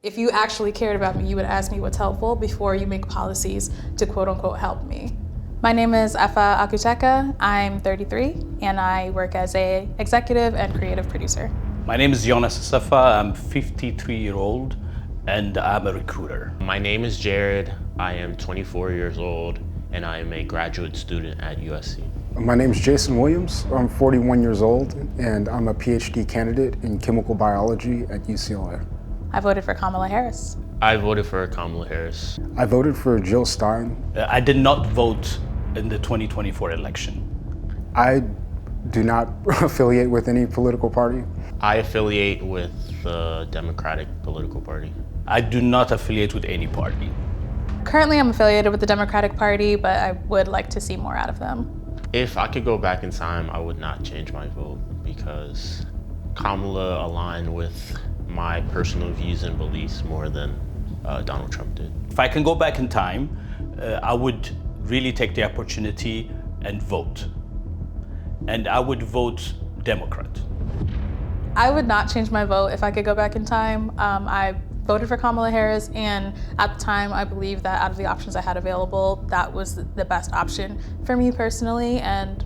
If you actually cared about me, you would ask me what's helpful before you make policies to quote unquote help me. My name is Efa Akutekha. I'm 33 and I work as an executive and creative producer. My name is Yonas Assefa. I'm 53-year-old and I'm a recruiter. My name is Jarod. I am 24 years old and I am a graduate student at USC. My name is Jason Williams. I'm 41 years old and I'm a PhD candidate in chemical biology at UCLA. I voted for Kamala Harris. I voted for Kamala Harris. I voted for Jill Stein. I did not vote in the 2024 election. I do not affiliate with any political party. I affiliate with the Democratic political party. I do not affiliate with any party. Currently I'm affiliated with the Democratic Party, but I would like to see more out of them. If I could go back in time, I would not change my vote because Kamala aligned with my personal views and beliefs more than Donald Trump did. If I can go back in time, I would really take the opportunity and vote. And I would vote Democrat. I would not change my vote if I could go back in time. I voted for Kamala Harris, and at the time I believe that out of the options I had available, that was the best option for me personally and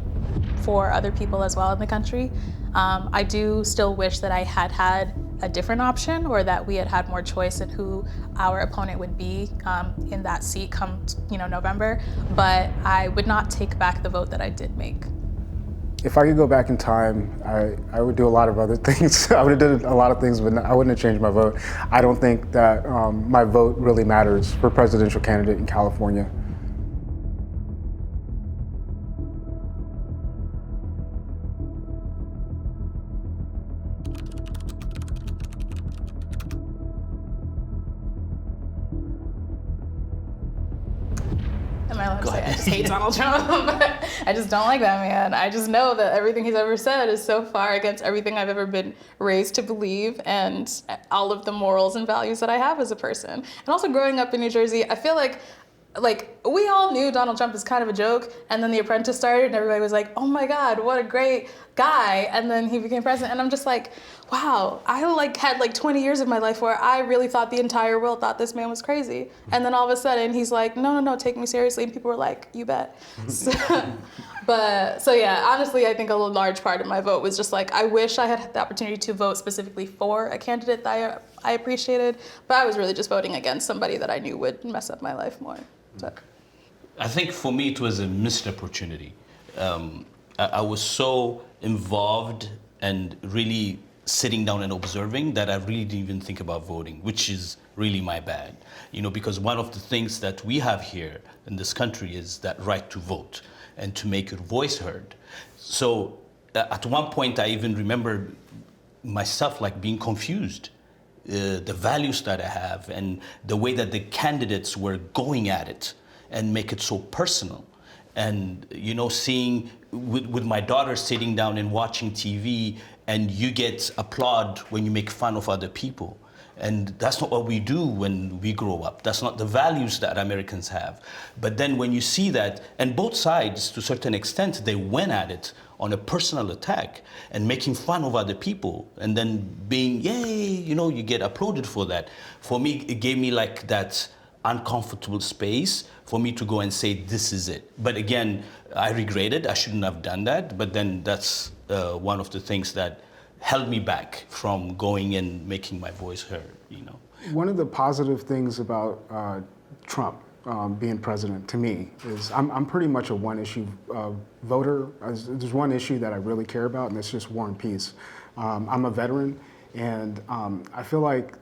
for other people as well in the country. I do still wish that I had had a different option, or that we had had more choice in who our opponent would be in that seat come November, but I would not take back the vote that I did make. If I could go back in time, I would do a lot of other things. I would have done a lot of things, but I wouldn't have changed my vote. I don't think that my vote really matters for presidential candidate in California. Am I allowed to say I just hate Donald Trump? I just don't like that man. I just know that everything he's ever said is so far against everything I've ever been raised to believe and all of the morals and values that I have as a person. And also growing up in New Jersey, I feel like we all knew Donald Trump is kind of a joke, and then The Apprentice started and everybody was like, oh my God, what a great guy. And then he became president and I'm just like, wow, I had 20 years of my life where I really thought the entire world thought this man was crazy. And then all of a sudden he's like, no, take me seriously. And people were like, you bet. So yeah, honestly, I think a large part of my vote was just like, I wish I had the opportunity to vote specifically for a candidate that I appreciated, but I was really just voting against somebody that I knew would mess up my life more. So. I think for me it was a missed opportunity. I was so involved and really sitting down and observing that I really didn't even think about voting, which is really my bad. Because one of the things that we have here in this country is that right to vote and to make your voice heard. So at one point I even remember myself being confused. The values that I have and the way that the candidates were going at it and make it so personal. And, seeing with my daughter sitting down and watching TV and you get applaud when you make fun of other people. And that's not what we do when we grow up. That's not the values that Americans have. But then when you see that, and both sides, to a certain extent, they went at it on a personal attack and making fun of other people and then being, yay, you get applauded for that. For me, it gave me that uncomfortable space for me to go and say, this is it. But again, I regret it. I shouldn't have done that. But then that's one of the things that held me back from going and making my voice heard, One of the positive things about Trump being president to me is I'm pretty much a one-issue voter. There's one issue that I really care about, and that's just war and peace. I'm a veteran, and I feel like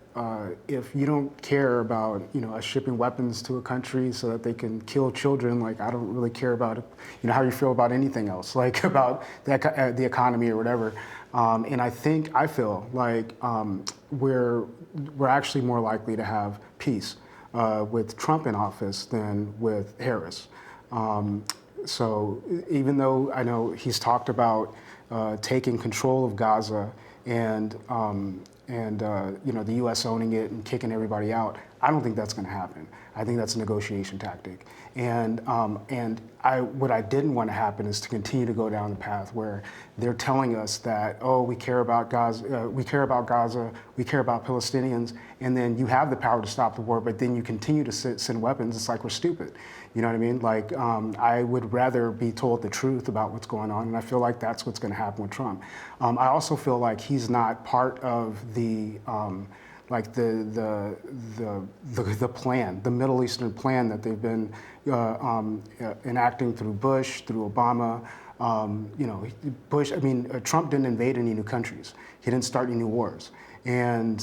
if you don't care about us shipping weapons to a country so that they can kill children, I don't really care about how you feel about anything else, about the economy or whatever. And I feel like we're actually more likely to have peace with Trump in office than with Harris. So even though I know he's talked about taking control of Gaza and the U.S. owning it and kicking everybody out, I don't think that's going to happen. I think that's a negotiation tactic. And what I didn't want to happen is to continue to go down the path where they're telling us that, oh, we care about Gaza, we care about Palestinians, and then you have the power to stop the war, but then you continue to send weapons, it's like we're stupid. You know what I mean? Like, I would rather be told the truth about what's going on, and I feel like that's what's going to happen with Trump. I also feel like he's not part of the the plan, the Middle Eastern plan that they've been enacting through Bush, through Obama. Trump didn't invade any new countries. He didn't start any new wars. In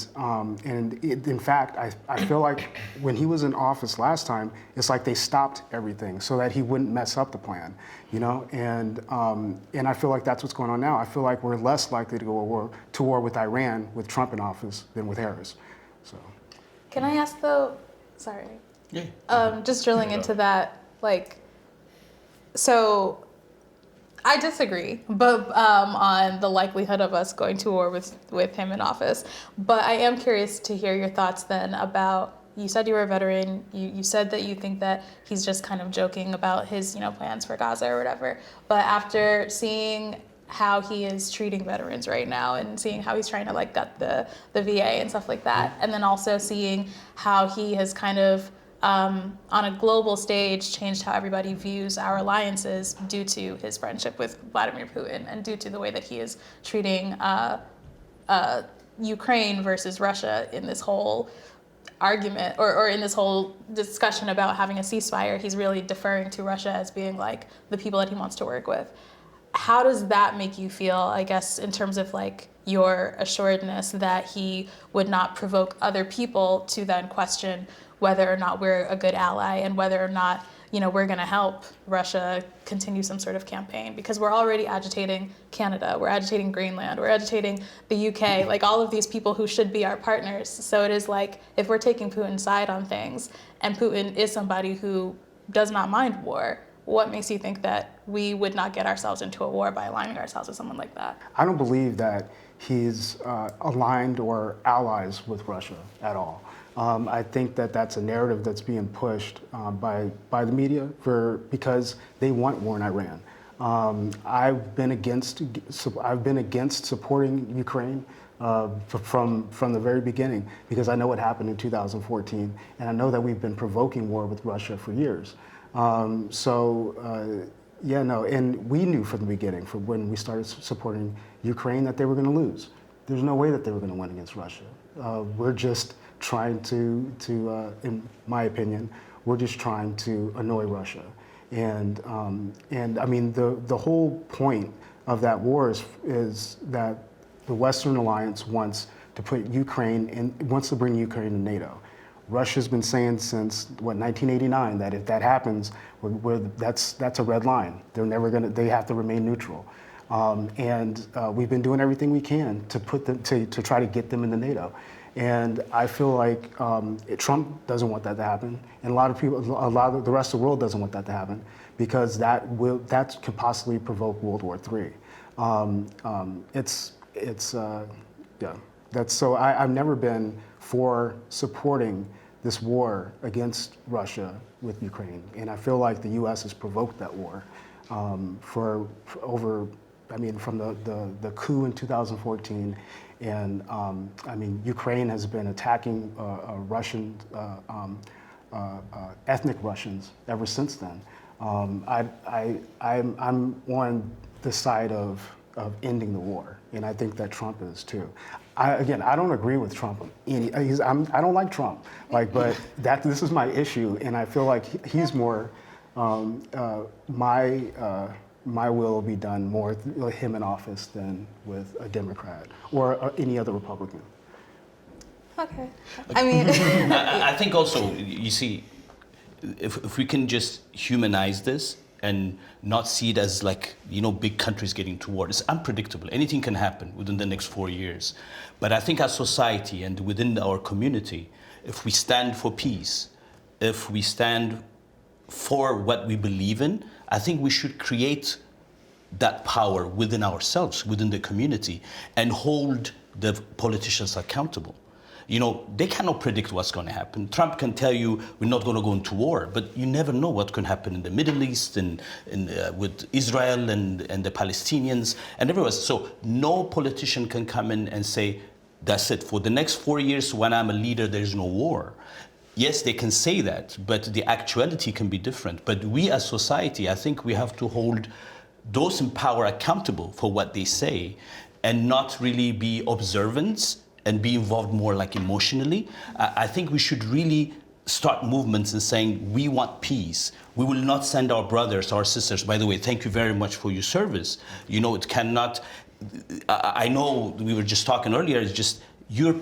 fact, I feel like when he was in office last time, it's like they stopped everything so that he wouldn't mess up the plan, And I feel like that's what's going on now. I feel like we're less likely to go to war with Iran with Trump in office than with Harris. So, can I ask though? Sorry. Yeah. Just drilling into that, so. I disagree, but on the likelihood of us going to war with him in office. But I am curious to hear your thoughts then about, you said you were a veteran, you said that you think that he's just kind of joking about his plans for Gaza or whatever. But after seeing how he is treating veterans right now and seeing how he's trying to gut the VA and stuff like that, and then also seeing how he has kind of on a global stage changed how everybody views our alliances due to his friendship with Vladimir Putin and due to the way that he is treating Ukraine versus Russia in this whole argument or in this whole discussion about having a ceasefire. He's really deferring to Russia as being the people that he wants to work with. How does that make you feel, I guess, in terms of your assuredness that he would not provoke other people to then question whether or not we're a good ally and whether or not, we're going to help Russia continue some sort of campaign? Because we're already agitating Canada, we're agitating Greenland, we're agitating the UK, all of these people who should be our partners. So it is if we're taking Putin's side on things, and Putin is somebody who does not mind war, what makes you think that we would not get ourselves into a war by aligning ourselves with someone like that? I don't believe that he's aligned or allies with Russia at all. I think that that's a narrative that's being pushed by the media because they want war in Iran. I've been against supporting Ukraine from the very beginning because I know what happened in 2014, and I know that we've been provoking war with Russia for years. And we knew from the beginning, from when we started supporting Ukraine, that they were going to lose. There's no way that they were going to win against Russia. We're just trying to, in my opinion, we're just trying to annoy Russia. And I mean, the whole point of that war is that the Western Alliance wants to bring Ukraine in NATO. Russia's been saying since 1989 that if that happens, that's a red line. They have to remain neutral. We've been doing everything we can to try to get them into NATO. And I feel like Trump doesn't want that to happen, and a lot of the rest of the world doesn't want that to happen, because that can possibly provoke World War III. I've never been for supporting this war against Russia with Ukraine, and I feel like the U.S. has provoked that war from the coup in 2014. And Ukraine has been attacking Russian, ethnic Russians ever since then. I'm on the side of ending the war, and I think that Trump is too. I don't agree with Trump. I don't like Trump, but this is my issue, and I feel like he's more my will be done more with him in office than with a Democrat or any other Republican. Okay. I mean, I think also, you see, if we can just humanize this and not see it as big countries getting to war. It's unpredictable. Anything can happen within the next 4 years. But I think as society and within our community, if we stand for peace, if we stand for what we believe in, I think we should create that power within ourselves, within the community, and hold the politicians accountable. They cannot predict what's going to happen. Trump can tell you we're not going to go into war, but you never know what can happen in the Middle East and with Israel and the Palestinians and everywhere. So no politician can come in and say, That's it. For the next 4 years, when I'm a leader, there's no war. Yes, they can say that, but the actuality can be different. But we as society, I think we have to hold those in power accountable for what they say and not really be observant and be involved more like emotionally. I think we should really start movements and saying, we want peace. We will not send our brothers, our sisters. By the way, thank you very much for your service. You know, it cannot, I know we were just talking earlier, it's just, you're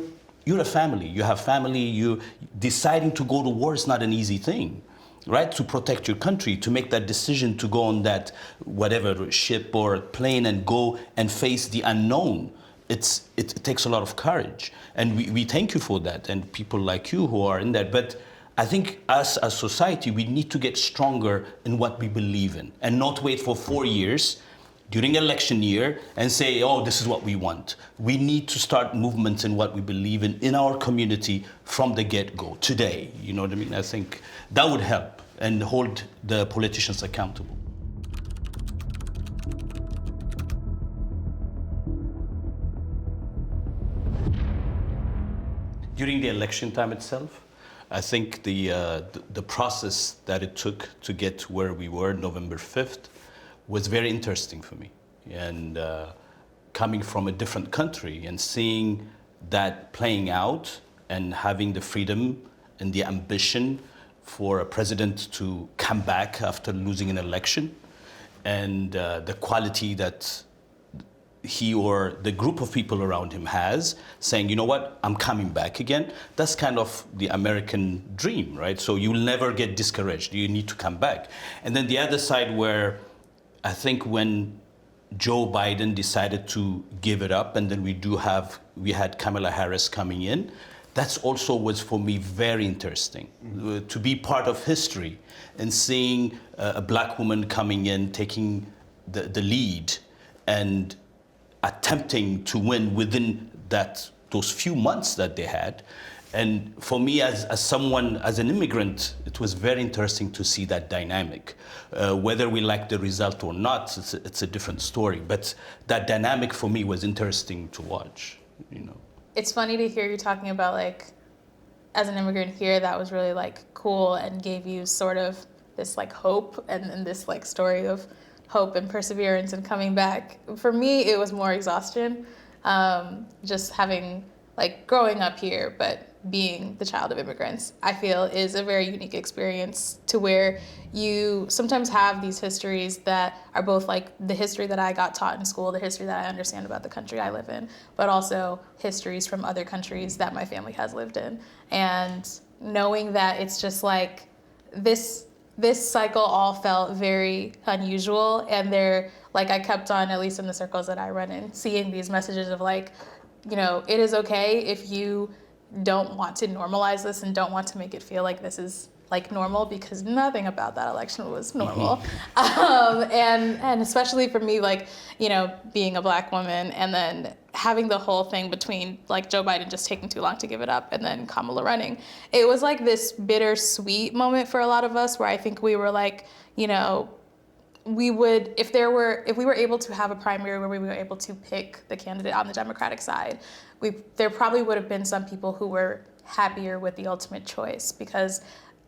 a family, you have family, you deciding to go to war is not an easy thing, right? To protect your country, to make that decision to go on that whatever ship or plane and go and face the unknown. It takes a lot of courage. And we thank you for that and people like you who are in that. But I think us as society, we need to get stronger in what we believe in and not wait for 4 years during election year and say, oh, this is what we want. We need to start movements in what we believe in our community from the get-go, today. You know what I mean? I think that would help and hold the politicians accountable. During the election time itself, I think the process that it took to get where we were November 5th was very interesting for me. And coming from a different country and seeing that playing out and having the freedom and the ambition for a president to come back after losing an election and the quality that he or the group of people around him has, saying, you know what, I'm coming back again. That's kind of the American dream, right? So you'll never get discouraged. You need to come back. And then the other side where I think when Joe Biden decided to give it up, and then we had Kamala Harris coming in, that's also was for me very interesting, to be part of history and seeing a black woman coming in, taking the lead and attempting to win within those few months that they had. And for me, as an immigrant, it was very interesting to see that dynamic. Whether we like the result or not, it's a different story. But that dynamic for me was interesting to watch, you know. It's funny to hear you talking about, like, as an immigrant here, that was really, like, cool and gave you sort of this, like, hope and this, like, story of hope and perseverance and coming back. For me, it was more exhaustion, just having, like, growing up here, but being the child of immigrants, I feel is a very unique experience to where you sometimes have these histories that are both like the history that I got taught in school, the history that I understand about the country I live in, but also histories from other countries that my family has lived in. And knowing that it's just like this cycle all felt very unusual, and like I kept on, at least in the circles that I run in, seeing these messages of like, you know, it is okay if you don't want to normalize this and don't want to make it feel like this is like normal, because nothing about that election was normal. And especially for me, like, you know, being a black woman and then having the whole thing between like Joe Biden just taking too long to give it up and then Kamala running, it was like this bittersweet moment for a lot of us where I think we were like, you know, we would, if we were able to have a primary where we were able to pick the candidate on the Democratic side, there probably would have been some people who were happier with the ultimate choice, because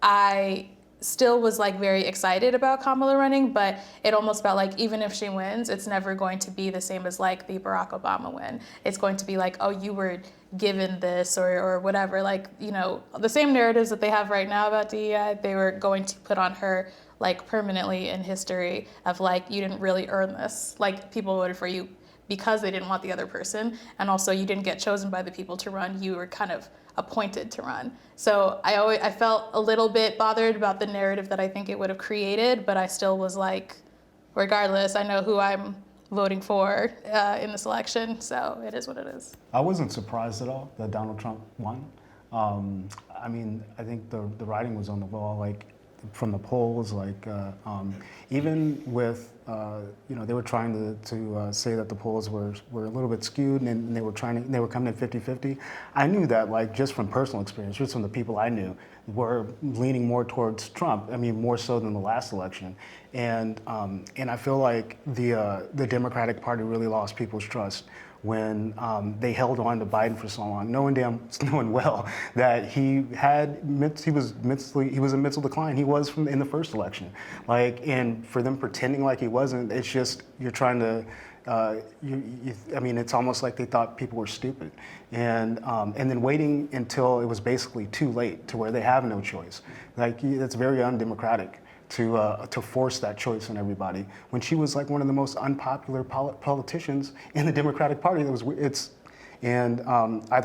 I still was like very excited about Kamala running, but it almost felt like even if she wins, it's never going to be the same as like the Barack Obama win. It's going to be like, oh, you were given this or whatever. Like, you know, the same narratives that they have right now about DEI, they were going to put on her like permanently in history of like, you didn't really earn this. Like, people voted for you because they didn't want the other person, and also you didn't get chosen by the people to run, you were kind of appointed to run. So I felt a little bit bothered about the narrative that I think it would have created, but I still was like, regardless, I know who I'm voting for in this election, so it is what it is. I wasn't surprised at all that Donald Trump won. I mean, I think the writing was on the wall, like from the polls, like even with, you know, they were trying to say that the polls were a little bit skewed, and they were coming in 50-50. I knew that, like, just from personal experience, just from the people I knew, were leaning more towards Trump. I mean, more so than the last election. And I feel like the Democratic Party really lost people's trust when they held on to Biden for so long, knowing well that he was in mental decline. He was in the first election, and for them pretending like he wasn't, it's just you're trying to. It's almost like they thought people were stupid, and then waiting until it was basically too late to where they have no choice. That's very undemocratic to force that choice on everybody when she was like one of the most unpopular politicians in the Democratic Party. Either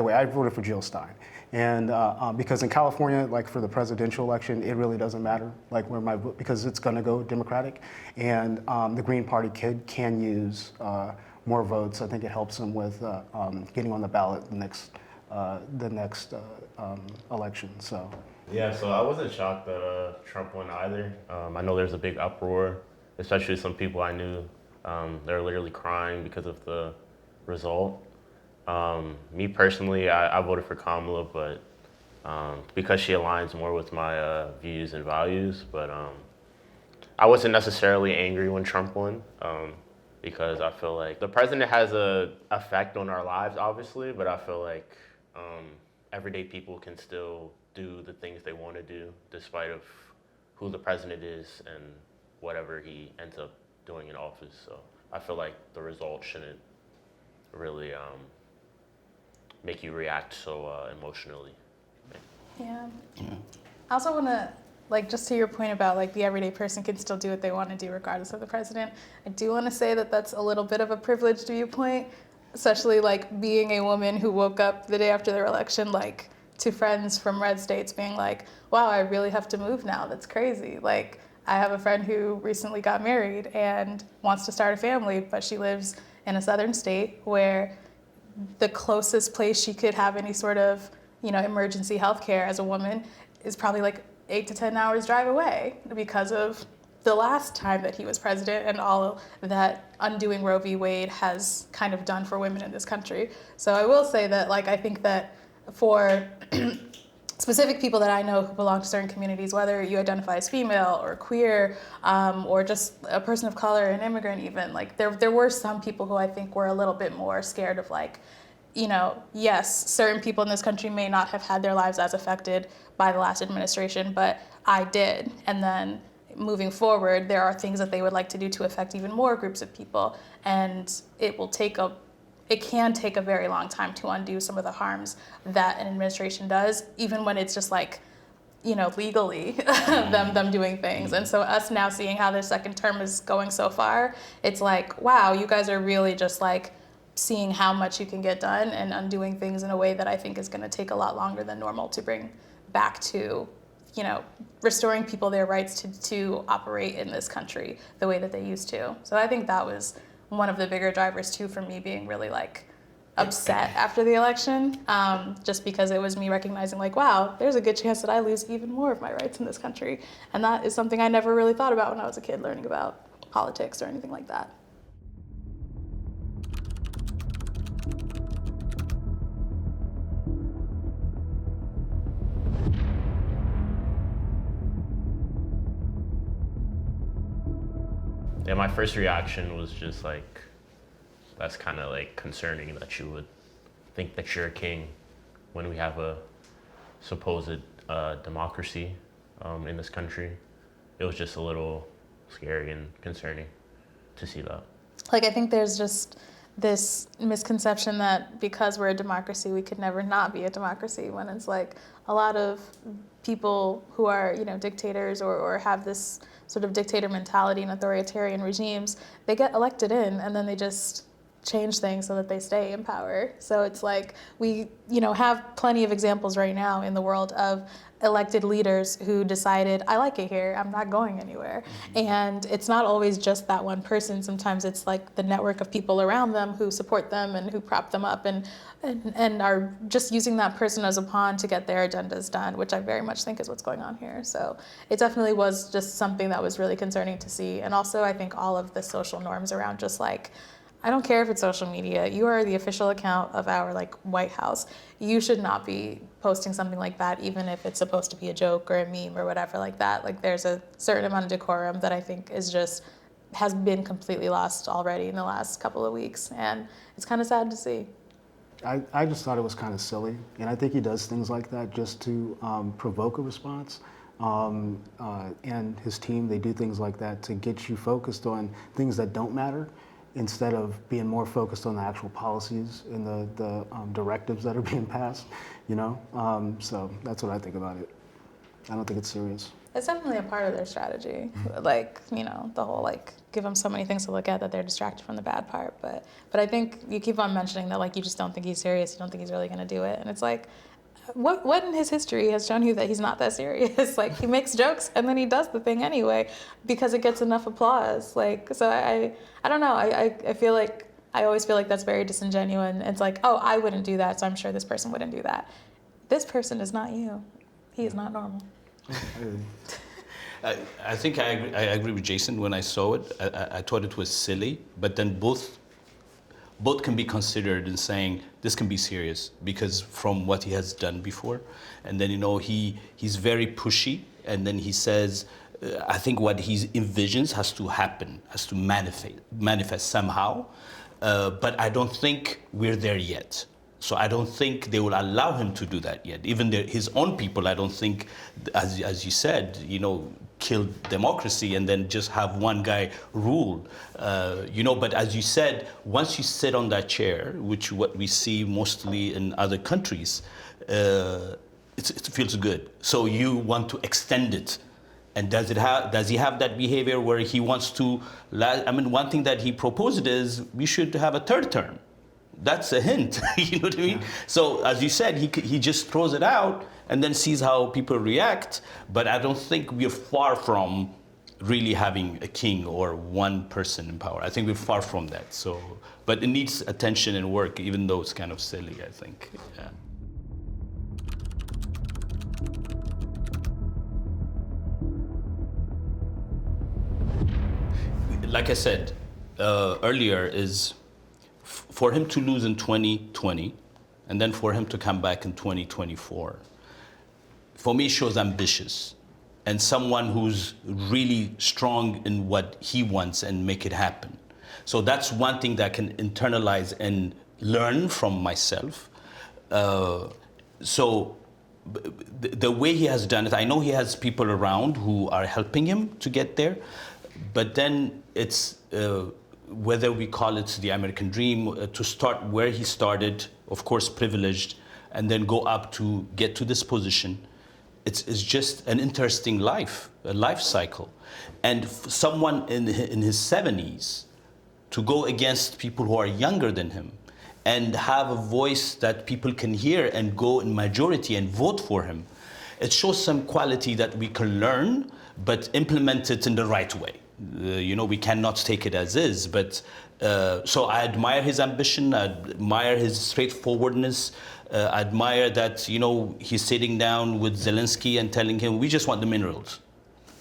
way, I voted for Jill Stein, and because in California, like for the presidential election, it really doesn't matter like where my vote, because it's going to go Democratic, and the Green Party can use more votes. I think it helps them with getting on the ballot the next election. So. Yeah, so I wasn't shocked that Trump won either. I know there's a big uproar, especially some people I knew. They're literally crying because of the result. Me personally, I voted for Kamala, but because she aligns more with my views and values. But I wasn't necessarily angry when Trump won, because I feel like the president has an effect on our lives, obviously, but I feel like everyday people can still do the things they want to do despite of who the president is and whatever he ends up doing in office. So I feel like the result shouldn't really make you react so emotionally. Yeah. I also want to, just to your point about the everyday person can still do what they want to do regardless of the president. I do want to say that that's a little bit of a privileged viewpoint, especially being a woman who woke up the day after their election, to friends from red states being like, wow, I really have to move now. That's crazy. I have a friend who recently got married and wants to start a family, but she lives in a southern state where the closest place she could have any sort of, emergency health care as a woman is probably 8 to 10 hours drive away because of the last time that he was president and all that undoing Roe v. Wade has kind of done for women in this country. So I will say that, I think that for specific people that I know who belong to certain communities, whether you identify as female or queer, or just a person of color, an immigrant even, there were some people who I think were a little bit more scared of yes, certain people in this country may not have had their lives as affected by the last administration, but I did. And then moving forward, there are things that they would like to do to affect even more groups of people. And it can take a very long time to undo some of the harms that an administration does, even when it's just legally them doing things. And so us now seeing how their second term is going so far, it's wow, you guys are really just seeing how much you can get done and undoing things in a way that I think is going to take a lot longer than normal to bring back to, restoring people their rights to operate in this country the way that they used to. So I think that was one of the bigger drivers too for me being really upset after the election, just because it was me recognizing wow, there's a good chance that I lose even more of my rights in this country. And that is something I never really thought about when I was a kid learning about politics or anything like that. Yeah, my first reaction was just that's kind of concerning that you would think that you're a king when we have a supposed democracy in this country. It was just a little scary and concerning to see that. I think there's just this misconception that because we're a democracy, we could never not be a democracy, when it's a lot of people who are, dictators or have this sort of dictator mentality and authoritarian regimes, they get elected in and then they just change things so that they stay in power. So it's we, have plenty of examples right now in the world of elected leaders who decided, I like it here, I'm not going anywhere. And it's not always just that one person. Sometimes it's the network of people around them who support them and who prop them up and are just using that person as a pawn to get their agendas done, which I very much think is what's going on here. So it definitely was just something that was really concerning to see. And also I think all of the social norms around just I don't care if it's social media. You are the official account of our White House. You should not be posting something like that, even if it's supposed to be a joke or a meme or whatever like that. There's a certain amount of decorum that I think is just has been completely lost already in the last couple of weeks, and it's kind of sad to see. I just thought it was kind of silly, and I think he does things like that just to provoke a response. And his team, they do things like that to get you focused on things that don't matter, instead of being more focused on the actual policies and the directives that are being passed, So that's what I think about it. I don't think it's serious. It's definitely a part of their strategy. Like, the whole, give them so many things to look at that they're distracted from the bad part. But I think you keep on mentioning that, you just don't think he's serious. You don't think he's really going to do it. And it's like, what in his history has shown you that he's not that serious? He makes jokes and then he does the thing anyway because it gets enough applause. So I don't know. I always feel like that's very disingenuous. And it's like, oh, I wouldn't do that, so I'm sure this person wouldn't do that. This person is not you. He is not normal. I think I agree with Jason. When I saw it, I thought it was silly, but then both can be considered in saying this can be serious because from what he has done before. And then, he's very pushy, and then he says, I think what he envisions has to happen, has to manifest somehow. But I don't think we're there yet. So I don't think they will allow him to do that yet. Even his own people, I don't think, as you said, kill democracy and then just have one guy rule. But as you said, once you sit on that chair, which what we see mostly in other countries, it feels good. So you want to extend it. And does he have that behavior where he wants to? One thing that he proposed is we should have a third term. That's a hint, you know what I mean? Yeah. So as you said, he just throws it out and then sees how people react. But I don't think we're far from really having a king or one person in power. I think we're far from that. So, but it needs attention and work, even though it's kind of silly, I think. Yeah. Like I said earlier, is for him to lose in 2020 and then for him to come back in 2024, for me shows ambitious and someone who's really strong in what he wants and make it happen. So that's one thing that I can internalize and learn from myself. So the way he has done it, I know he has people around who are helping him to get there, but then it's whether we call it the American dream, to start where he started, of course privileged, and then go up to get to this position. It's just an interesting life, a life cycle. And someone in his 70s to go against people who are younger than him and have a voice that people can hear and go in majority and vote for him, it shows some quality that we can learn, but implement it in the right way. We cannot take it as is, but so I admire his ambition, I admire his straightforwardness, I admire that, he's sitting down with Zelensky and telling him, we just want the minerals.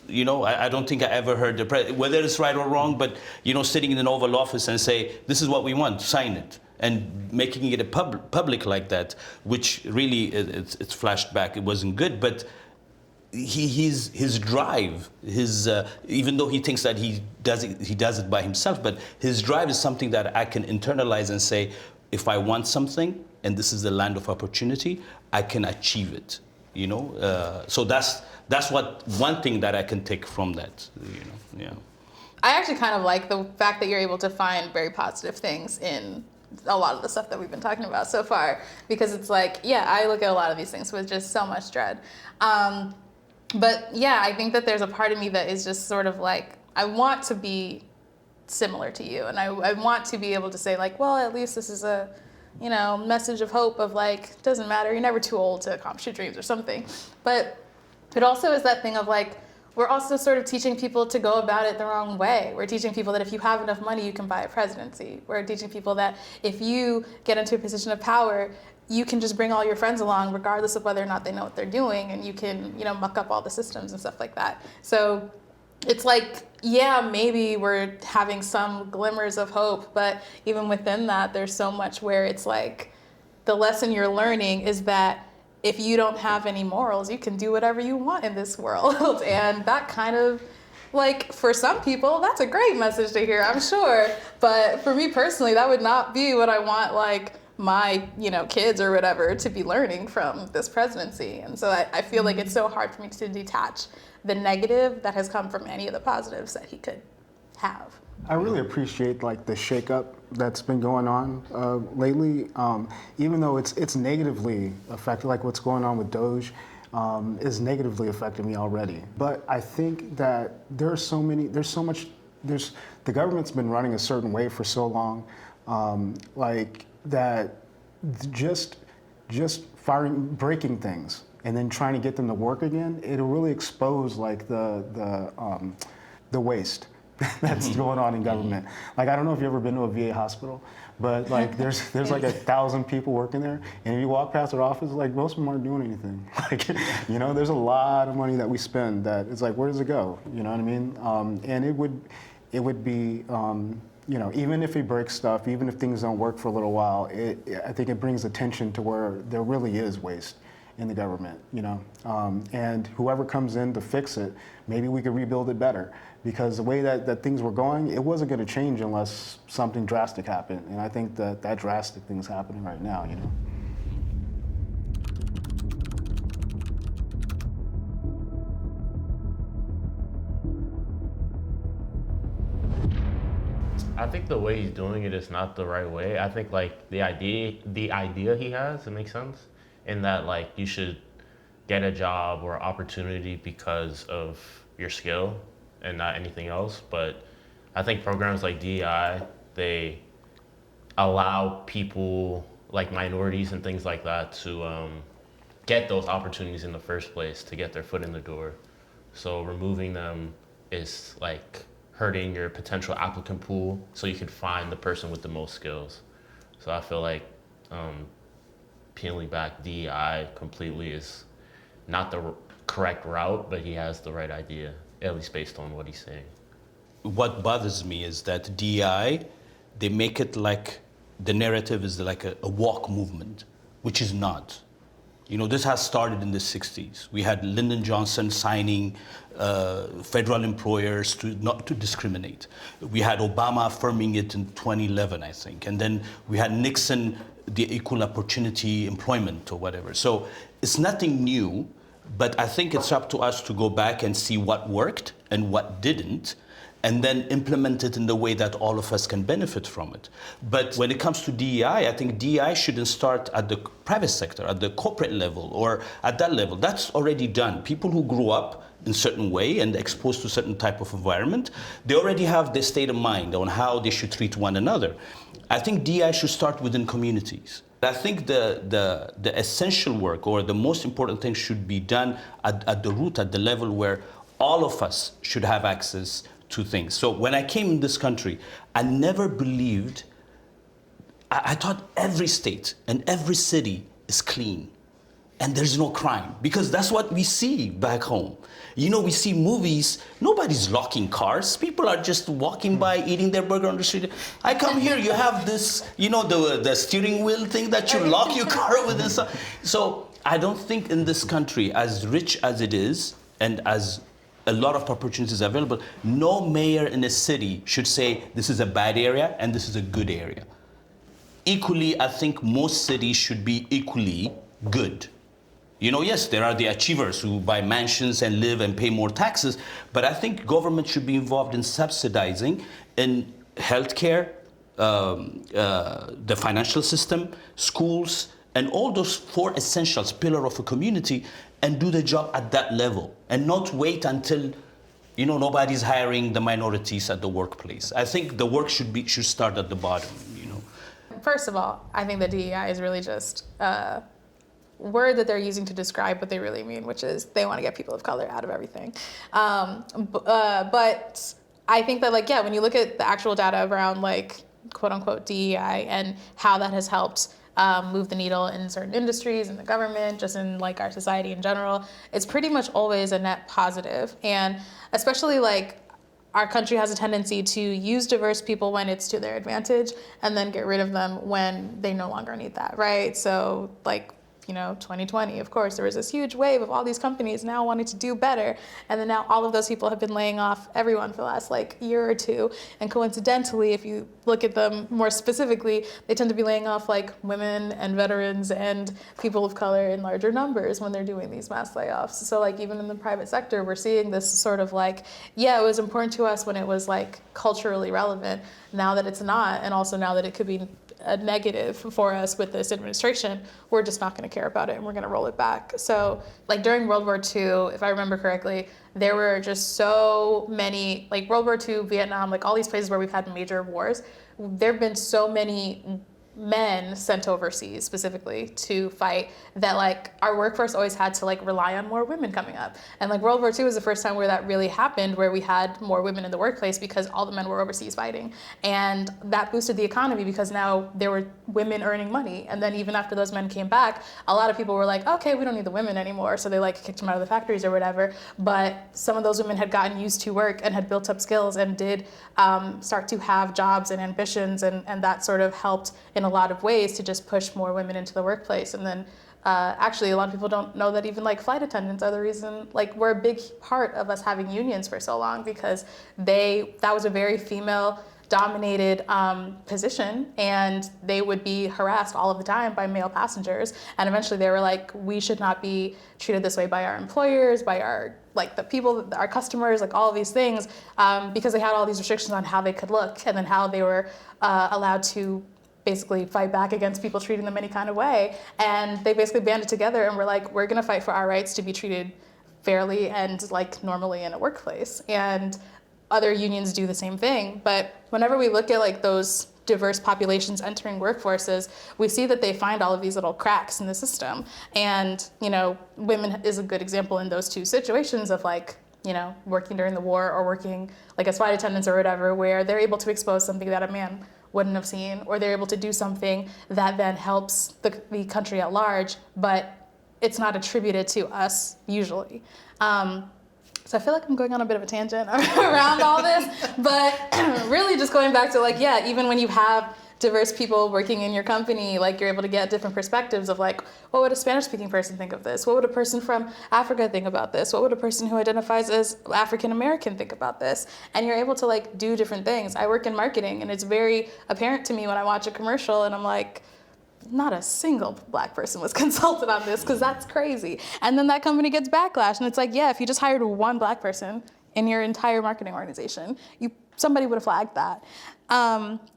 I don't think I ever heard whether it's right or wrong, but, sitting in an Oval Office and say, this is what we want, sign it. And making it a public like that, which really, it's flashed back, it wasn't good, but his drive, even though he thinks that he does it by himself, but his drive is something that I can internalize and say, if I want something, and this is the land of opportunity, I can achieve it. So that's one thing that I can take from that. Yeah. I actually kind of like the fact that you're able to find very positive things in a lot of the stuff that we've been talking about so far, because it's like, I look at a lot of these things with just so much dread. But I think that there's a part of me that is just sort of like, I want to be similar to you. And I want to be able to say well, at least this is a, message of hope of doesn't matter. You're never too old to accomplish your dreams or something. But it also is that thing of we're also sort of teaching people to go about it the wrong way. We're teaching people that if you have enough money, you can buy a presidency. We're teaching people that if you get into a position of power, you can just bring all your friends along regardless of whether or not they know what they're doing, and you can, muck up all the systems and stuff like that. So it's maybe we're having some glimmers of hope, but even within that, there's so much where it's the lesson you're learning is that if you don't have any morals, you can do whatever you want in this world. And that kind of like for some people, that's a great message to hear, I'm sure. But for me personally, that would not be what I want, like, my, kids or whatever to be learning from this presidency. And so I feel like it's so hard for me to detach the negative that has come from any of the positives that he could have. I really appreciate like the shakeup that's been going on lately, even though it's negatively affected, like what's going on with Doge is negatively affecting me already. But I think that the government's been running a certain way for so long, like that just breaking things and then trying to get them to work again, it'll really expose like the waste that's going on in government. Like, I don't know if you've ever been to a VA hospital, but like there's like 1,000 people working there, and if you walk past their office, like most of them aren't doing anything. Like, there's a lot of money that we spend that it's like, where does it go? You know what I mean? And it would be, even if it breaks stuff, even if things don't work for a little while, I think it brings attention to where there really is waste in the government, and whoever comes in to fix it, maybe we could rebuild it better. Because the way that things were going, it wasn't going to change unless something drastic happened. And I think that drastic thing's happening right now, I think the way he's doing it is not the right way. I think like the idea he has, it makes sense, in that like you should get a job or opportunity because of your skill and not anything else. But I think programs like DEI, they allow people like minorities and things like that to get those opportunities in the first place, to get their foot in the door. So removing them is like hurting your potential applicant pool so you could find the person with the most skills. So I feel like peeling back DEI completely is not the correct route, but he has the right idea, at least based on what he's saying. What bothers me is that DEI, they make it like the narrative is like a walk movement, which is not. This has started in the 60s. We had Lyndon Johnson signing federal employers not to discriminate. We had Obama affirming it in 2011, I think. And then we had Nixon, the equal opportunity employment or whatever. So it's nothing new, but I think it's up to us to go back and see what worked and what didn't, and then implement it in the way that all of us can benefit from it. But when it comes to DEI, I think DEI shouldn't start at the private sector, at the corporate level, or at that level. That's already done. People who grew up in a certain way and exposed to a certain type of environment, they already have their state of mind on how they should treat one another. I think DEI should start within communities. I think the essential work or the most important thing should be done at the root, at the level where all of us should have access to things. So when I came in this country, I never believed, I thought every state and every city is clean and there's no crime, because that's what we see back home. We see movies, nobody's locking cars. People are just walking by, eating their burger on the street. I come here, you have this, the steering wheel thing that you lock your car with and stuff. So I don't think in this country, as rich as it is and as a lot of opportunities available, no mayor in a city should say this is a bad area and this is a good area. Equally, I think most cities should be equally good. Yes, there are the achievers who buy mansions and live and pay more taxes, but I think government should be involved in subsidizing in healthcare, the financial system, schools, and all those 4 essentials, pillar of a community, and do the job at that level, and not wait until, nobody's hiring the minorities at the workplace. I think the work should start at the bottom, First of all, I think the DEI is really just a word that they're using to describe what they really mean, which is they want to get people of color out of everything. But I think that, when you look at the actual data around, quote unquote DEI and how that has helped move the needle in certain industries, in the government, just in our society in general, it's pretty much always a net positive. And especially our country has a tendency to use diverse people when it's to their advantage and then get rid of them when they no longer need that, right? So 2020, of course, there was this huge wave of all these companies now wanting to do better. And then now all of those people have been laying off everyone for the last year or two. And coincidentally, if you look at them more specifically, they tend to be laying off women and veterans and people of color in larger numbers when they're doing these mass layoffs. So even in the private sector, we're seeing this sort of it was important to us when it was culturally relevant. Now that it's not, and also now that it could be a negative for us with this administration, we're just not going to care about it and we're going to roll it back. So during World War II, if I remember correctly, there were just so many, World War II, Vietnam, all these places where we've had major wars, there have been so many men sent overseas specifically to fight that our workforce always had to rely on more women coming up. And World War II was the first time where that really happened, where we had more women in the workplace because all the men were overseas fighting. And that boosted the economy because now there were women earning money. And then even after those men came back, a lot of people were okay, we don't need the women anymore. So they kicked them out of the factories or whatever. But some of those women had gotten used to work and had built up skills and did start to have jobs and ambitions, and that sort of helped in a lot of ways to just push more women into the workplace. And then actually a lot of people don't know that even flight attendants are the reason, we're a big part of us having unions for so long, because that was a very female dominated position, and they would be harassed all of the time by male passengers. And eventually they were we should not be treated this way by our employers, by our the people, our customers, all of these things, because they had all these restrictions on how they could look and then how they were allowed to basically fight back against people treating them any kind of way. And they basically banded together and were we're gonna fight for our rights to be treated fairly and normally in a workplace. And other unions do the same thing. But whenever we look at those diverse populations entering workforces, we see that they find all of these little cracks in the system. And, women is a good example in those two situations of working during the war or working as flight attendants or whatever, where they're able to expose something that a man wouldn't have seen, or they're able to do something that then helps the country at large, but it's not attributed to us usually. So I feel I'm going on a bit of a tangent around all this, but really just going back to even when you have diverse people working in your company, you're able to get different perspectives of what would a Spanish-speaking person think of this? What would a person from Africa think about this? What would a person who identifies as African-American think about this? And you're able to do different things. I work in marketing, and it's very apparent to me when I watch a commercial and I'm not a single Black person was consulted on this, because that's crazy. And then that company gets backlash, and it's if you just hired one Black person in your entire marketing organization, somebody would have flagged that.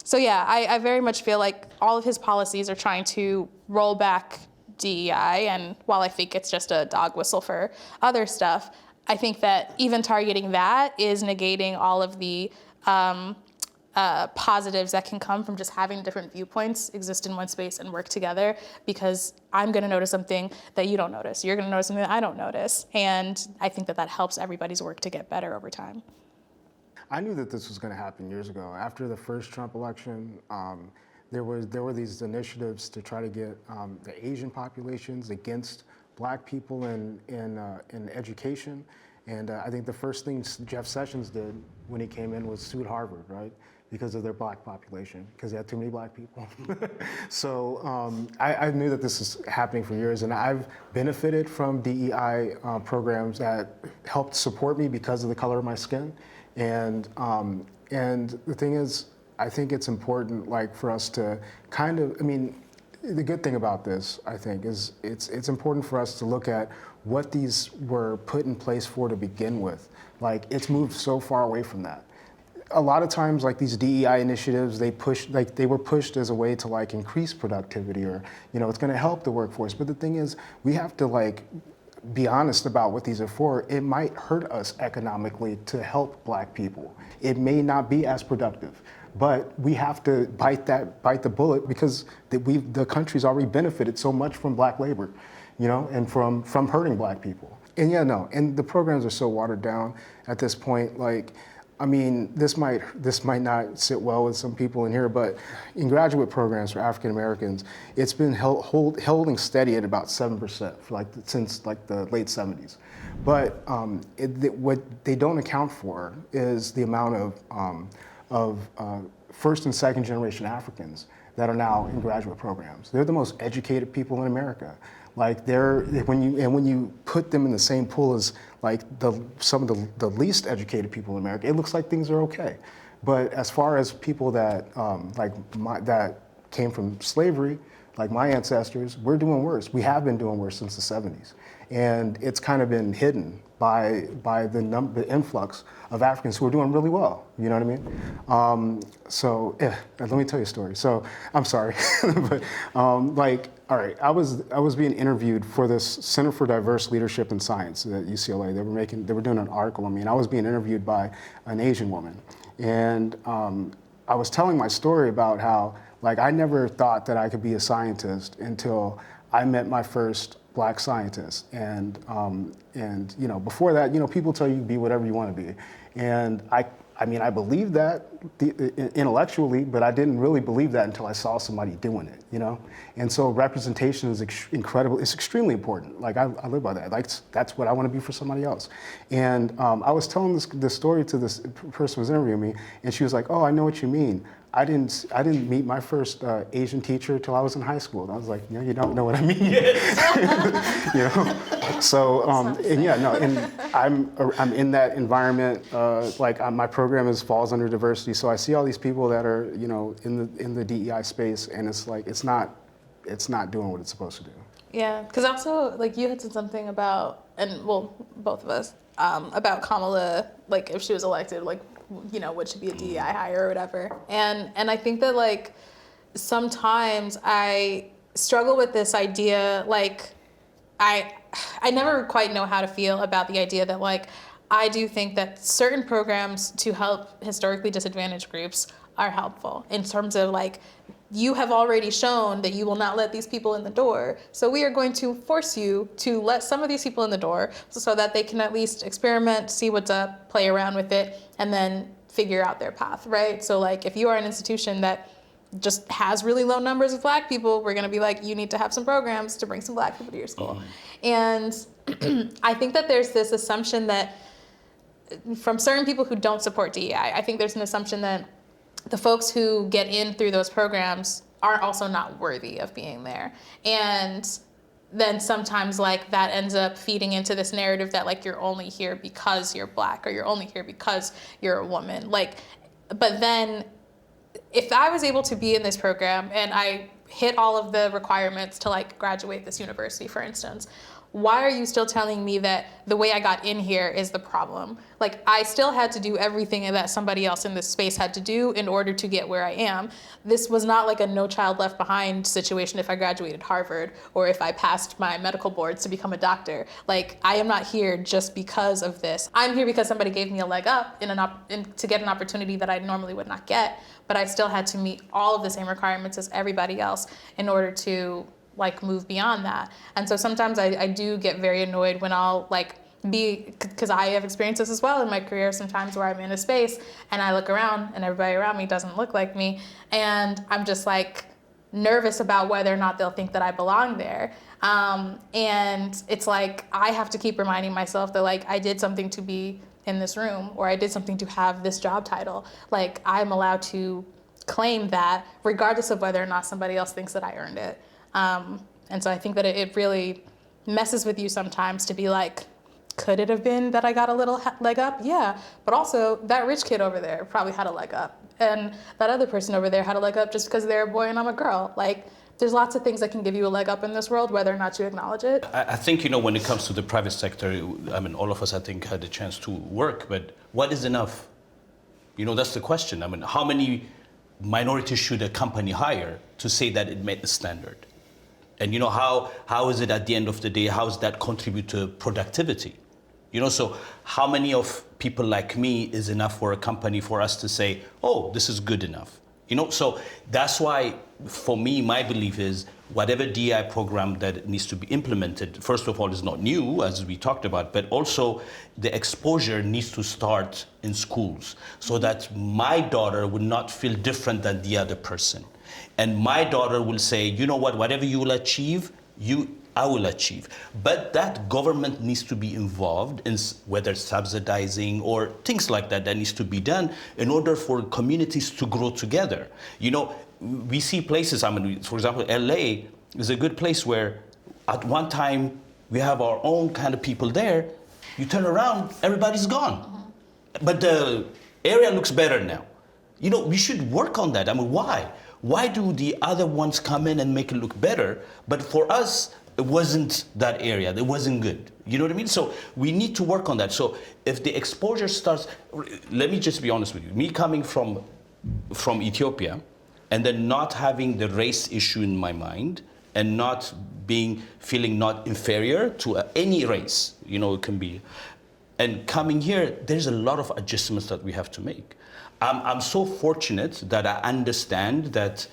So yeah, I very much feel all of his policies are trying to roll back DEI, and while I think it's just a dog whistle for other stuff, I think that even targeting that is negating all of the positives that can come from just having different viewpoints exist in one space and work together, because I'm going to notice something that you don't notice. You're going to notice something that I don't notice. And I think that helps everybody's work to get better over time. I knew that this was going to happen years ago. After the first Trump election, there were these initiatives to try to get the Asian populations against Black people in education. And I think the first thing Jeff Sessions did when he came in was sued Harvard, right? Because of their Black population, because they had too many Black people. So I knew that this was happening for years, and I've benefited from DEI programs that helped support me because of the color of my skin. And the thing is, I think it's important, for us to the good thing about this, I think, is it's important for us to look at what these were put in place for to begin with. It's moved so far away from that. A lot of times, these DEI initiatives, they were pushed as a way to increase productivity, or it's going to help the workforce. But the thing is, we have to be honest about what these are for. It might hurt us economically to help Black people. It may not be as productive, but we have to bite the bullet, because the country's already benefited so much from Black labor, and from hurting Black people. And and the programs are so watered down at this point. This might not sit well with some people in here, but in graduate programs for African Americans, it's been holding steady at about 7% for since the late 70s. But what they don't account for is the amount of first and second generation Africans that are now in graduate programs. They're the most educated people in America. Like when you put them in the same pool as like some of the least educated people in America, it looks like things are okay. But as far as people that that came from slavery, like my ancestors, we're doing worse. We have been doing worse since the 70s. And it's kind of been hidden by the influx of Africans who are doing really well. You know what I mean? Let me tell you a story. So I'm sorry, but all right, I was being interviewed for this Center for Diverse Leadership in Science at UCLA. They were doing an article on me, and I was being interviewed by an Asian woman, and I was telling my story about how I never thought that I could be a scientist until I met my first Black scientist, and before that, people tell you be whatever you want to be, and I believed that intellectually, but I didn't really believe that until I saw somebody doing it, And so representation is incredible. It's extremely important. I live by that. That's what I want to be for somebody else. And I was telling this story to this person who was interviewing me, and she was like, "Oh, I know what you mean. I didn't meet my first Asian teacher till I was in high school." And I was like, "No, you don't know what I mean." So and I'm in that environment. My program falls under diversity, so I see all these people that are in the DEI space, and it's like it's not doing what it's supposed to do. Yeah, because also you had said something about, and well, both of us about Kamala, if she was elected, would she be a DEI hire or whatever, and I think that sometimes I struggle with this idea, I never quite know how to feel about the idea that I do think that certain programs to help historically disadvantaged groups are helpful in terms of you have already shown that you will not let these people in the door, so we are going to force you to let some of these people in the door so that they can at least experiment, see what's up, play around with it, and then figure out their path, right? So if you are an institution that just has really low numbers of Black people, we're going to be you need to have some programs to bring some Black people to your school. And I think that there's this assumption that from certain people who don't support DEI, I think there's an assumption that the folks who get in through those programs are also not worthy of being there. And then sometimes that ends up feeding into this narrative that you're only here because you're Black, or you're only here because you're a woman. But then if I was able to be in this program and I hit all of the requirements to graduate this university, for instance, why are you still telling me that the way I got in here is the problem? I still had to do everything that somebody else in this space had to do in order to get where I am. This was not a No Child Left Behind situation if I graduated Harvard or if I passed my medical boards to become a doctor. I am not here just because of this. I'm here because somebody gave me a leg up to get an opportunity that I normally would not get, but I still had to meet all of the same requirements as everybody else in order to move beyond that. And so sometimes I do get very annoyed when I'll because I have experienced this as well in my career sometimes where I'm in a space and I look around and everybody around me doesn't look like me, and I'm just nervous about whether or not they'll think that I belong there. And it's I have to keep reminding myself that I did something to be in this room, or I did something to have this job title. I'm allowed to claim that regardless of whether or not somebody else thinks that I earned it. And so I think that it really messes with you sometimes to be could it have been that I got a little leg up? Yeah, but also that rich kid over there probably had a leg up, and that other person over there had a leg up just because they're a boy and I'm a girl. There's lots of things that can give you a leg up in this world, whether or not you acknowledge it. I think, when it comes to the private sector, all of us, I think, had the chance to work, but what is enough? That's the question. How many minorities should a company hire to say that it met the standard? And how is it at the end of the day, how does that contribute to productivity? So how many of people like me is enough for a company for us to say, oh, this is good enough? So that's why, for me, my belief is whatever DEI program that needs to be implemented, first of all, is not new, as we talked about, but also the exposure needs to start in schools so that my daughter would not feel different than the other person. And my daughter will say, you know what, whatever you will achieve, I will achieve. But that government needs to be involved in whether subsidizing or things like that needs to be done in order for communities to grow together. We see places, for example, LA is a good place where at one time we have our own kind of people there. You turn around, everybody's gone. But the area looks better now. You know, we should work on that. I mean, why? Why do the other ones come in and make it look better? But for us, it wasn't that area. It wasn't good. You know what I mean? So we need to work on that. So if the exposure starts, let me just be honest with you. Me coming from Ethiopia and then not having the race issue in my mind and not feeling not inferior to any race, you know, it can be. And coming here, there's a lot of adjustments that we have to make. I'm so fortunate that I understand that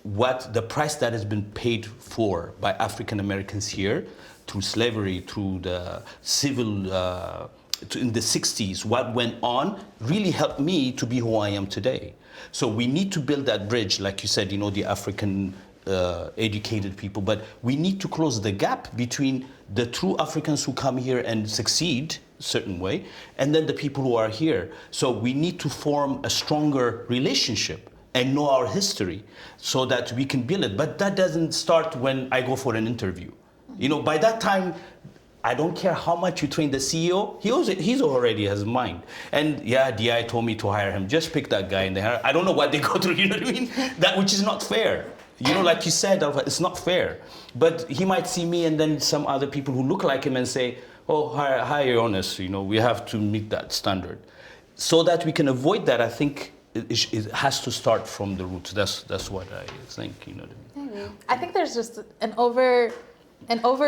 what the price that has been paid for by African Americans here through slavery, through the civil, in the 60s, what went on really helped me to be who I am today. So we need to build that bridge, like you said, you know, the African educated people, but we need to close the gap between the true Africans who come here and succeed a certain way, and then the people who are here. So we need to form a stronger relationship and know our history so that we can build it. But that doesn't start when I go for an interview. You know, by that time, I don't care how much you train the CEO, he's already has mind. And yeah, DI told me to hire him. Just pick that guy in there. I don't know what they go through, you know what I mean? That which is not fair. You know, like you said, it's not fair. But he might see me and then some other people who look like him and say, oh, hi, Yonas, you know, we have to meet that standard. So that we can avoid that, I think it has to start from the roots. That's what I think, you know what I mean? Maybe. I think there's just an over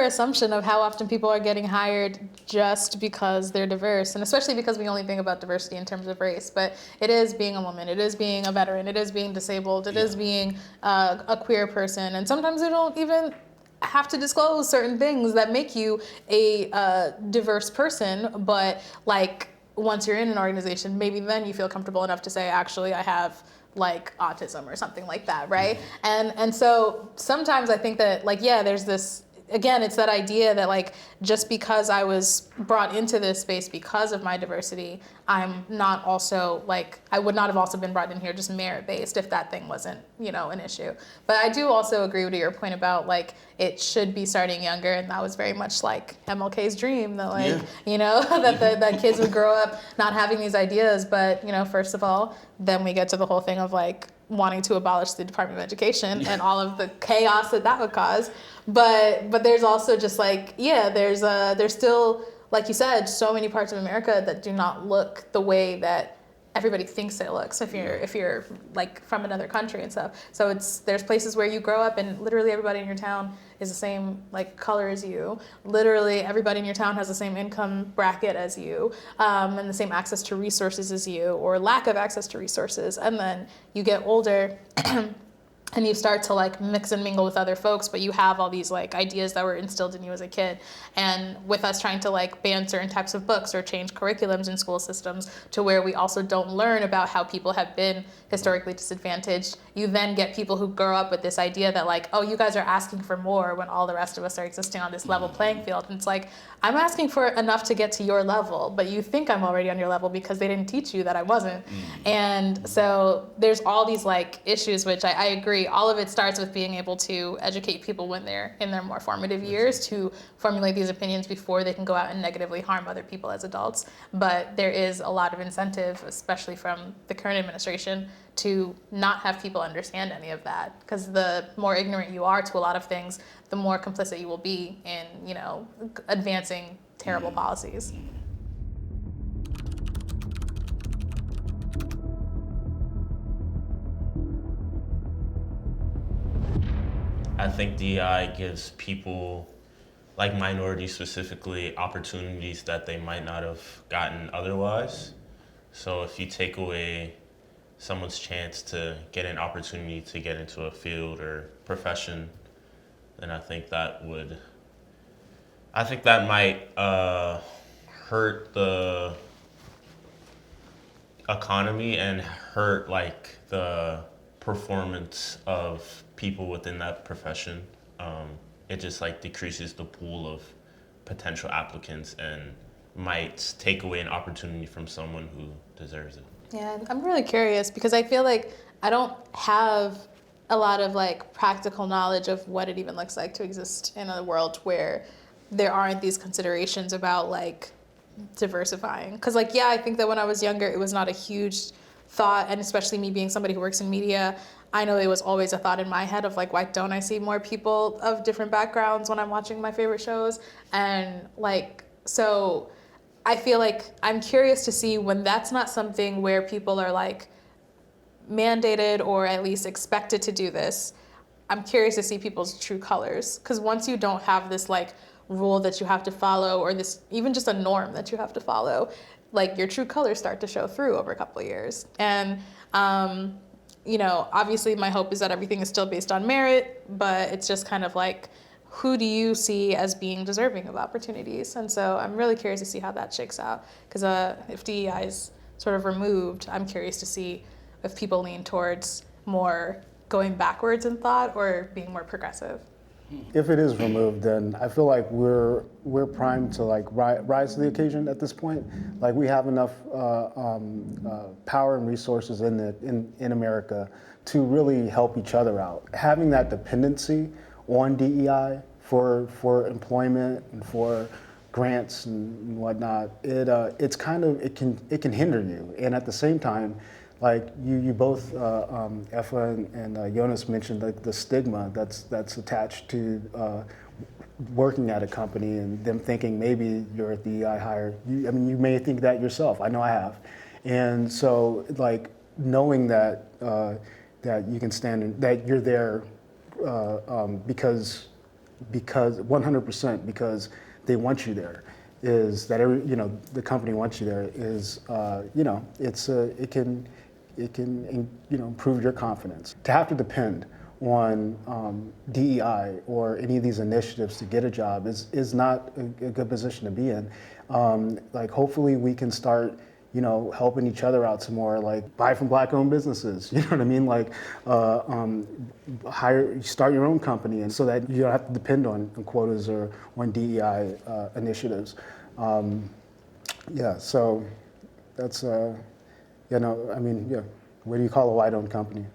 assumption of how often people are getting hired just because they're diverse, and especially because we only think about diversity in terms of race. But it is being a woman, it is being a veteran, it is being disabled, it is being a queer person, and sometimes they don't even have to disclose certain things that make you a diverse person. But like once you're in an organization, maybe then you feel comfortable enough to say, actually, I have like autism or something like that, right? And so sometimes I think that like, yeah, there's this. Again, it's that idea that like just because I was brought into this space because of my diversity, I'm not also like I would not have also been brought in here just merit based if that thing wasn't, you know, an issue. But I do also agree with your point about like it should be starting younger, and that was very much like MLK's dream that like you know that kids would grow up not having these ideas. But you know, first of all, then we get to the whole thing of like wanting to abolish the Department of Education and all of the chaos that would cause. But there's also just like, yeah, there's still, like you said, so many parts of America that do not look the way that everybody thinks it looks if you're like from another country and stuff. So there's places where you grow up and literally everybody in your town is the same like color as you. Literally everybody in your town has the same income bracket as you, and the same access to resources as you, or lack of access to resources. And then you get older and you start to like mix and mingle with other folks, but you have all these like ideas that were instilled in you as a kid. And with us trying to like ban certain types of books or change curriculums in school systems to where we also don't learn about how people have been historically disadvantaged, you then get people who grow up with this idea that like, oh, you guys are asking for more when all the rest of us are existing on this level playing field. And it's like, I'm asking for enough to get to your level, but you think I'm already on your level because they didn't teach you that I wasn't. And so there's all these like issues, which I agree. All of it starts with being able to educate people when they're in their more formative years to formulate these opinions before they can go out and negatively harm other people as adults. But there is a lot of incentive, especially from the current administration, to not have people understand any of that, because the more ignorant you are to a lot of things, the more complicit you will be in, you know, advancing terrible policies. I think DI gives people, like minorities specifically, opportunities that they might not have gotten otherwise. So if you take away someone's chance to get an opportunity to get into a field or profession, then I think that might hurt the economy and hurt like the performance of people within that profession. It just like decreases the pool of potential applicants and might take away an opportunity from someone who deserves it. Yeah, I'm really curious because I feel like I don't have a lot of like practical knowledge of what it even looks like to exist in a world where there aren't these considerations about like diversifying. Because like, yeah, I think that when I was younger, it was not a huge thought, and especially me being somebody who works in media, I know it was always a thought in my head of like, why don't I see more people of different backgrounds when I'm watching my favorite shows? And like, so I feel like I'm curious to see when that's not something where people are like mandated or at least expected to do this. I'm curious to see people's true colors, because once you don't have this like rule that you have to follow, or this even just a norm that you have to follow, like your true colors start to show through over a couple of years. And you know, obviously my hope is that everything is still based on merit, but it's just kind of like, who do you see as being deserving of opportunities? And so I'm really curious to see how that shakes out, because if DEI is sort of removed, I'm curious to see if people lean towards more going backwards in thought or being more progressive. If it is removed, then I feel like we're primed to like rise to the occasion at this point. Like we have enough power and resources in America to really help each other out. Having that dependency on DEI for employment and for grants and whatnot, it can hinder you. And at the same time, like you both, Efa and Jonas mentioned like the stigma that's attached to working at a company and them thinking maybe you're a DEI hire. I mean, you may think that yourself. I know I have. And so like knowing that that you can stand in, that you're there because 100% because they want you there, is that the company wants you there, is it can improve your confidence. To have to depend on DEI or any of these initiatives to get a job is not a good position to be in. Like hopefully we can start helping each other out some more, like buy from Black-owned businesses, you know what I mean? Like start your own company, and so that you don't have to depend on quotas or on DEI initiatives. So that's, what do you call a white-owned company?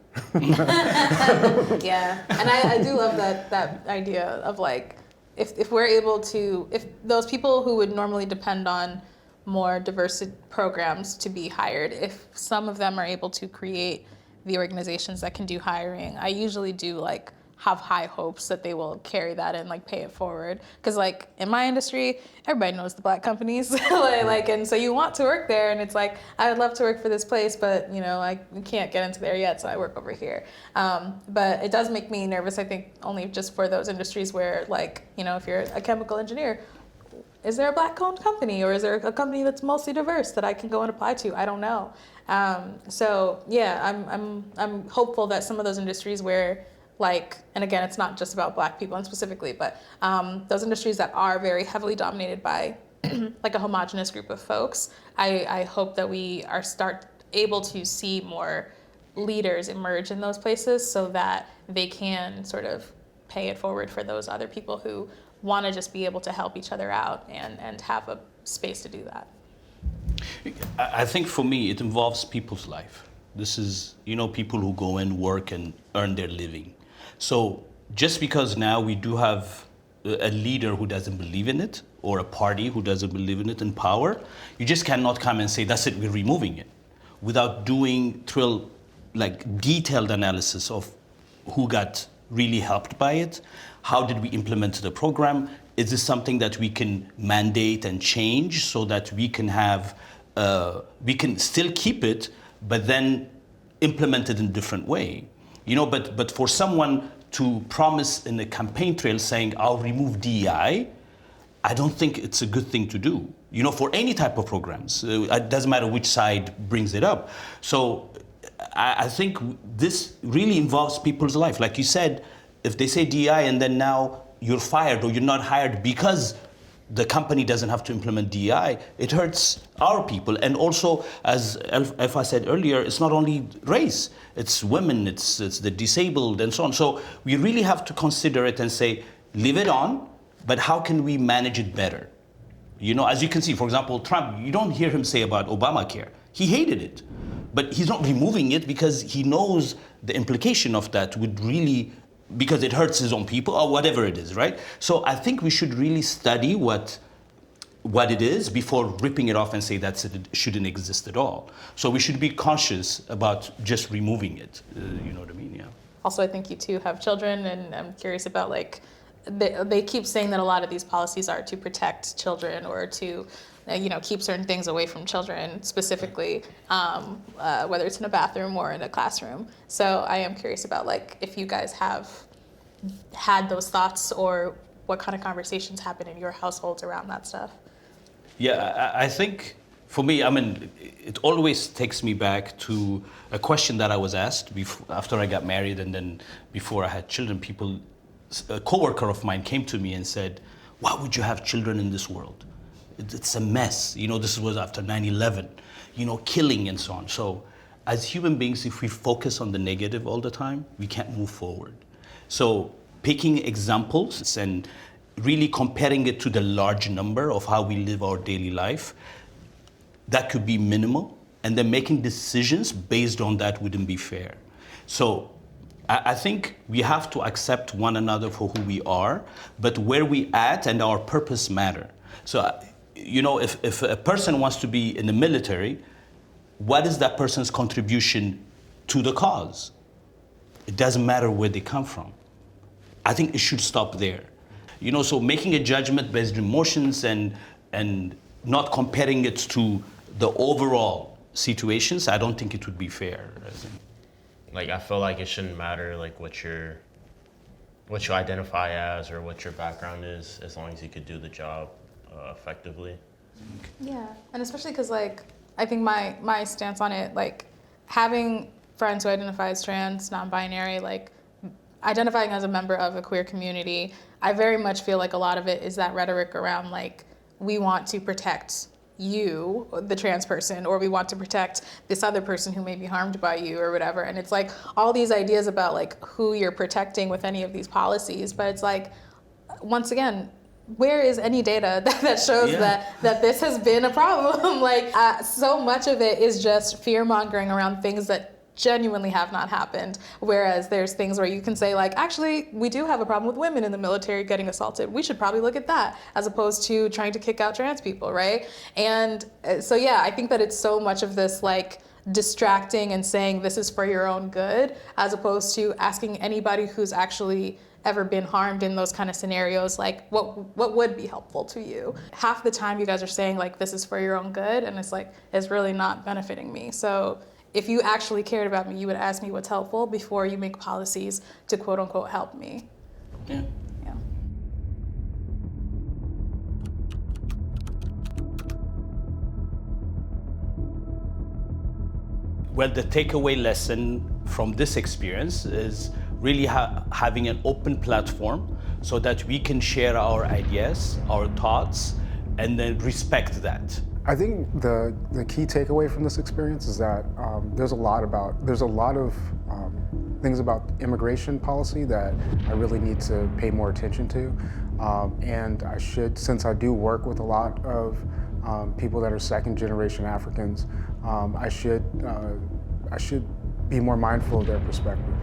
Yeah, and I do love that idea of like, if we're able to, if those people who would normally depend on more diverse programs to be hired, if some of them are able to create the organizations that can do hiring, I usually do like have high hopes that they will carry that and like pay it forward. Because like in my industry, everybody knows the Black companies, and so you want to work there, and it's like, I would love to work for this place, but I can't get into there yet, so I work over here. But it does make me nervous, I think, only just for those industries where if you're a chemical engineer, is there a Black-owned company, or is there a company that's mostly diverse that I can go and apply to? I don't know. So yeah, I'm hopeful that some of those industries where and again, it's not just about Black people and specifically, but those industries that are very heavily dominated by like a homogenous group of folks, I hope that we start able to see more leaders emerge in those places so that they can sort of pay it forward for those other people who want to just be able to help each other out and have a space to do that. I think for me, it involves people's life. This is, people who go and work and earn their living. So just because now we do have a leader who doesn't believe in it, or a party who doesn't believe in it in power, you just cannot come and say, that's it, we're removing it, without doing detailed analysis of who got really helped by it, how did we implement the program, is this something that we can mandate and change so that we can have, we can still keep it, but then implement it in a different way. But for someone to promise in a campaign trail saying, I'll remove DEI, I don't think it's a good thing to do, for any type of programs. It doesn't matter which side brings it up. So I think this really involves people's life. Like you said, if they say DEI and then now you're fired or you're not hired because the company doesn't have to implement DEI, it hurts our people. And also, as Efa said earlier, it's not only race, it's women, it's the disabled and so on. So we really have to consider it and say, leave it on, but how can we manage it better? As you can see, for example, Trump, you don't hear him say about Obamacare. He hated it. But he's not removing it because he knows the implication of that would really, because it hurts his own people or whatever it is, right? So I think we should really study what it is before ripping it off and say that it shouldn't exist at all. So we should be cautious about just removing it. You know what I mean? Yeah. Also, I think you two have children, and I'm curious about like, they keep saying that a lot of these policies are to protect children or to, keep certain things away from children, specifically, whether it's in a bathroom or in a classroom. So I am curious about like if you guys have had those thoughts or what kind of conversations happen in your households around that stuff. Yeah, I think for me, it always takes me back to a question that I was asked after I got married and then before I had children. A coworker of mine came to me and said, "Why would you have children in this world? It's a mess. This was after 9/11, killing and so on." So as human beings, if we focus on the negative all the time, we can't move forward. So picking examples and really comparing it to the large number of how we live our daily life, that could be minimal, and then making decisions based on that wouldn't be fair. So I think we have to accept one another for who we are, but where we at and our purpose matter. So, if a person wants to be in the military, what is that person's contribution to the cause? It doesn't matter where they come from. I think it should stop there. So making a judgment based on emotions and not comparing it to the overall situations, I don't think it would be fair. Like, I feel like it shouldn't matter like what you identify as or what your background is, as long as you could do the job effectively. Yeah, and especially because like I think my stance on it, like having friends who identify as trans, non-binary, like identifying as a member of a queer community, I very much feel like a lot of it is that rhetoric around like we want to protect you, the trans person, or we want to protect this other person who may be harmed by you or whatever. And it's like all these ideas about like who you're protecting with any of these policies. But it's like, once again, where is any data that shows that this has been a problem? Like so much of it is just fear mongering around things that genuinely have not happened, whereas there's things where you can say like, actually, we do have a problem with women in the military getting assaulted. We should probably look at that, as opposed to trying to kick out trans people, right? And so I think that it's so much of this like distracting and saying this is for your own good, as opposed to asking anybody who's actually ever been harmed in those kind of scenarios, like what would be helpful to you. Half the time you guys are saying like this is for your own good, and it's like it's really not benefiting me. So if you actually cared about me, you would ask me what's helpful before you make policies to quote unquote help me. Yeah. Yeah. Well, the takeaway lesson from this experience is really having an open platform so that we can share our ideas, our thoughts, and then respect that. I think the key takeaway from this experience is that there's a lot of things about immigration policy that I really need to pay more attention to, and I should, since I do work with a lot of people that are second generation Africans, I should be more mindful of their perspective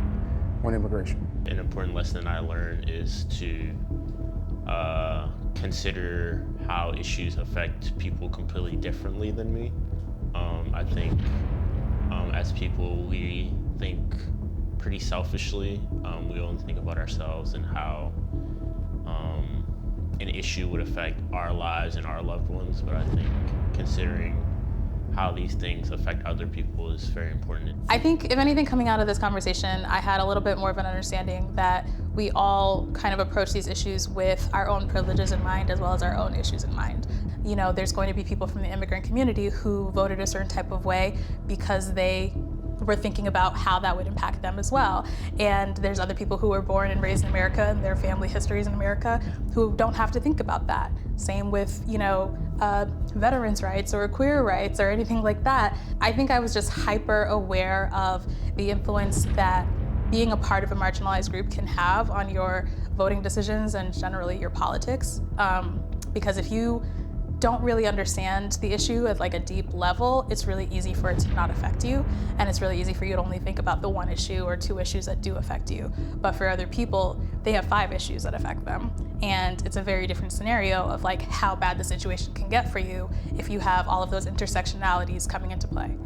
on immigration. An important lesson I learned is to consider how issues affect people completely differently than me. I think as people, we think pretty selfishly. We only think about ourselves and how an issue would affect our lives and our loved ones, but I think considering how these things affect other people is very important. I think, if anything, coming out of this conversation, I had a little bit more of an understanding that we all kind of approach these issues with our own privileges in mind as well as our own issues in mind. There's going to be people from the immigrant community who voted a certain type of way because they were thinking about how that would impact them as well. And there's other people who were born and raised in America and their family histories in America who don't have to think about that. Same with, veterans' rights or queer rights or anything like that. I think I was just hyper aware of the influence that being a part of a marginalized group can have on your voting decisions and generally your politics. Because if you don't really understand the issue at like a deep level, it's really easy for it to not affect you. And it's really easy for you to only think about the one issue or two issues that do affect you. But for other people, they have 5 issues that affect them. And it's a very different scenario of like how bad the situation can get for you if you have all of those intersectionalities coming into play.